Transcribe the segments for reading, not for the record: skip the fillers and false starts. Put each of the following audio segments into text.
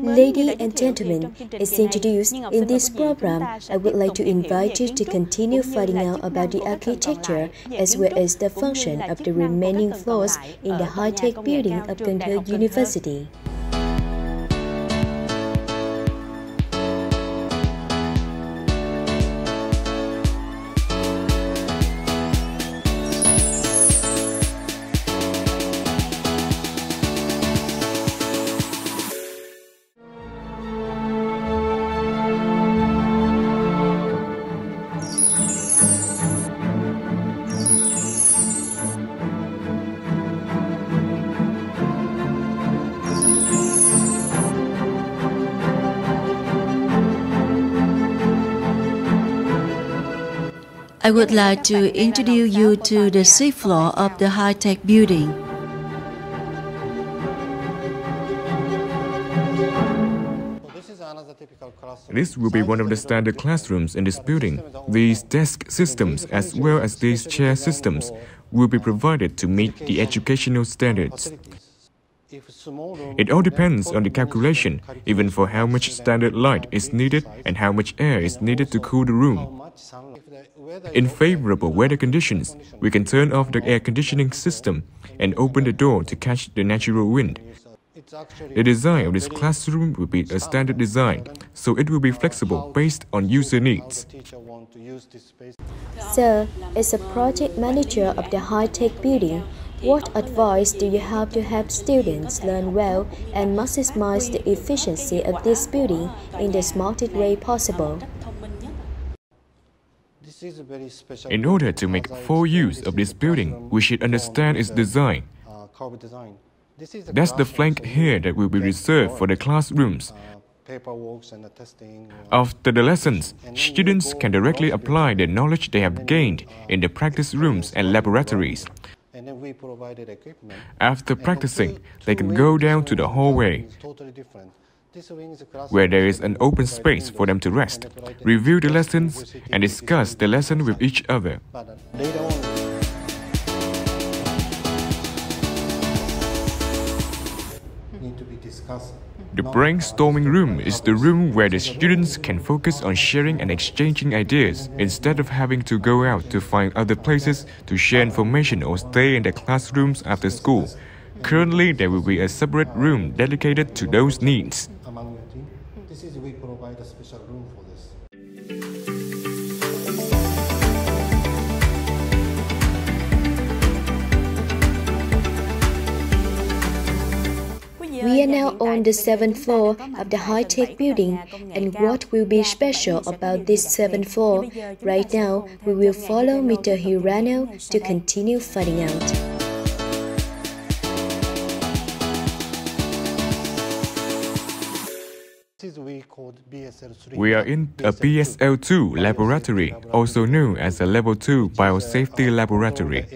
Ladies and gentlemen, as introduced in this program, I would like to invite you to continue finding out about the architecture as well as the function of the remaining floors in the high-tech building of Cần Thơ University. I would like to introduce you to the 6th floor of the high-tech building. This will be one of the standard classrooms in this building. These desk systems as well as these chair systems will be provided to meet the educational standards. It all depends on the calculation, even for how much standard light is needed and how much air is needed to cool the room. In favorable weather conditions, we can turn off the air conditioning system and open the door to catch the natural wind. The design of this classroom will be a standard design, so it will be flexible based on user needs. Sir, as a project manager of the high-tech building, what advice do you have to help students learn well and maximize the efficiency of this building in the smartest way possible? In order to make full use of this building, we should understand its design. That's the flank here that will be reserved for the classrooms. After the lessons, students can directly apply the knowledge they have gained in the practice rooms and laboratories. After practicing, they can go down to the hallway, where there is an open space for them to rest, review the lessons, and discuss the lesson with each other. The brainstorming room is the room where the students can focus on sharing and exchanging ideas instead of having to go out to find other places to share information or stay in their classrooms after school. Currently, there will be a separate room dedicated to those needs. We provide a special room for this. We are now on the 7th floor of the high-tech building, and what will be special about this 7th floor? Right now, we will follow Mr. Hirano to continue finding out. We are in a BSL2 laboratory, also known as a Level 2 Biosafety Laboratory.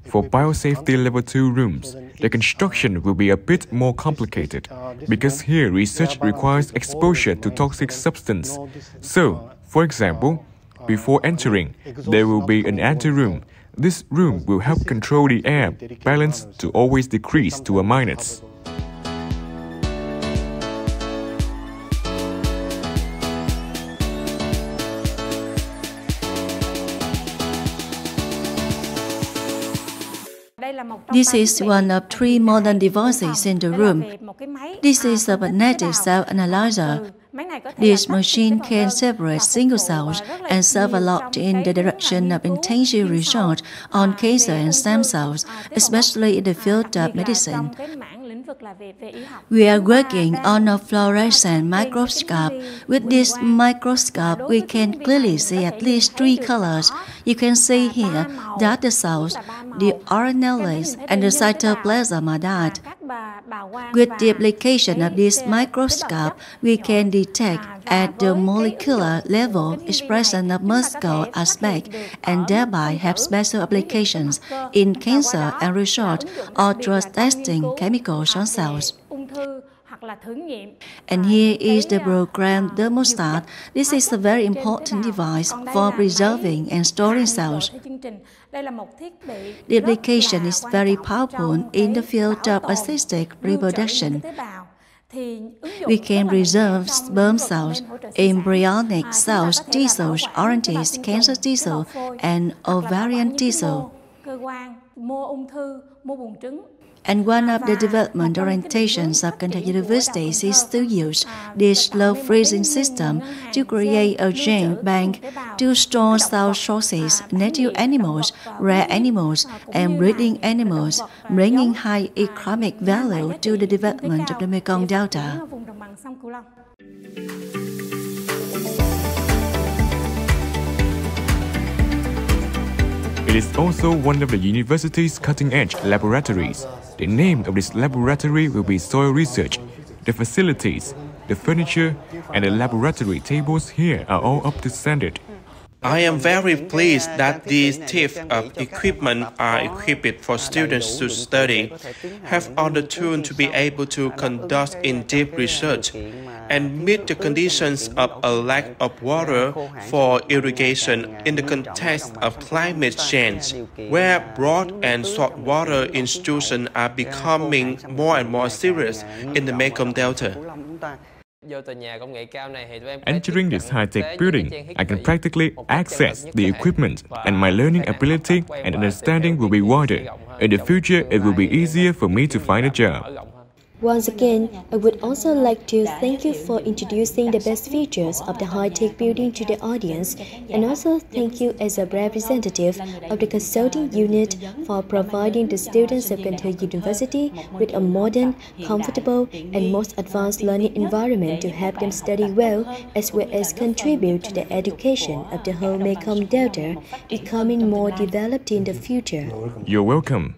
For Biosafety Level 2 rooms, the construction will be a bit more complicated, because here research requires exposure to toxic substance. So, for example, before entering, there will be an anteroom. This room will help control the air balance to always decrease to a minus. This is one of 3 modern devices in the room. This is a magnetic cell analyzer. This machine can separate single cells and serve a lot in the direction of intensive research on cancer and stem cells, especially in the field of medicine. We are working on a fluorescent microscope. With this microscope, we can clearly see at least 3 colors. You can see here that the cells, the organelles, and the cytoplasm are dyed. With the application of this microscope, we can detect at the molecular level expression of muscle aspect and thereby have special applications in cancer and research or drug testing chemicals on cells. And here is the program thermostat. This is a very important device for preserving and storing cells. The application is very powerful in the field of assisted reproduction. We can reserve sperm cells, embryonic cells, T cells, RNTs, cancer T cell, and ovarian T cell. And one of the development orientations of Cần Thơ University is to use this slow freezing system to create a gene bank to store cell sources, native animals, rare animals, and breeding animals, bringing high economic value to the development of the Mekong Delta. It is also one of the university's cutting-edge laboratories. The name of this laboratory will be Soil Research. The facilities, the furniture, and the laboratory tables here are all up to standard. I am very pleased that these types of equipment are equipped for students to study, have all the tools to be able to conduct in-depth research, and meet the conditions of a lack of water for irrigation in the context of climate change, where broad and saltwater intrusion are becoming more and more serious in the Mekong Delta. Entering this high-tech building, I can practically access the equipment, and my learning ability and understanding will be wider. In the future, it will be easier for me to find a job. Once again, I would also like to thank you for introducing the best features of the high-tech building to the audience, and also thank you as a representative of the consulting unit for providing the students of Cần Thơ University with a modern, comfortable, and most advanced learning environment to help them study well, as well as contribute to the education of the whole Mekong Delta, becoming more developed in the future. You're welcome.